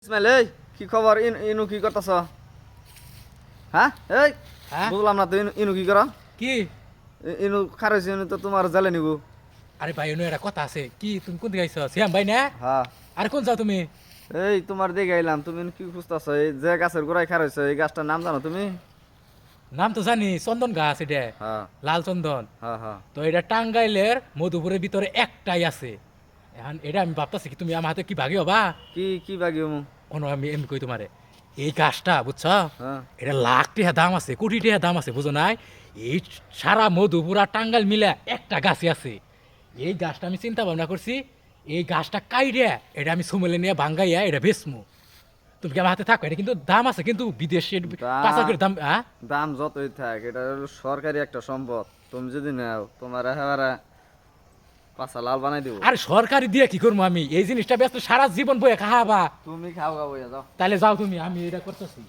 ইসমাইল এই কি খবর ইনু কি করতেছ? হ্যাঁ এই হ্যাঁ বুঝলাম না তো ইনু কি কর? কি ইনু খারাইছে ইনু তো তোমার জেলে নিব। আরে ভাই এনে একটা কথা আছে কি তুমি কোন দিকে আইছো শ্যাম ভাই না হ্যাঁ আরে কোন যাও তুমি এই তোমার দিকে আইলাম, তুমি কি খুঁজতেছ? এই যে গাছের গোড়ায় খারাইছো এই গাছটার নাম জানো তুমি? নাম তো জানি চন্দন গাছ এটা হ্যাঁ লাল চন্দন হ্যাঁ হ্যাঁ। তো এটা টাঙ্গাইলের মধুপুরের ভিতরে একটাই আছে এখন এটা আমি ভাবতেছি কি তুমি আমার হাতে কি ভাগি হবা কি কি বাগি মু? অন আমি এমনি কই তোমারে এই গাছটা বুঝছ হ্যাঁ এটা লাখ টাকা দাম আছে কোটি টাকা দাম আছে বুঝো নাই এই সারা মধুপুরা টাঙ্গাইল মিলা একটা গাছই আছে এই গাছটা আমি চিন্তা ভাবনা করছি এই গাছটা কাইড়া এটা আমি সুমেলে নিয়ে ভাঙ্গাইয়া এটা বেচমু তুমি কি আমার হাতে থাকো এটা কিন্তু দাম আছে কিন্তু বিদেশের পাচার করে দাম হ্যাঁ দাম যতই থাক এটা হলো সরকারি একটা সম্পদ, তুমি যদি নাও তোমার একেবারে পাছা লাল বানাই দিব। আরে সরকারি দিয়ে কি করবো আমি এই জিনিসটা ব্যস্ত সারা জীবন বয়ে খাওয়াবা তুমি খাও খাও যাও। তাহলে যাও তুমি আমি এটা করতেছি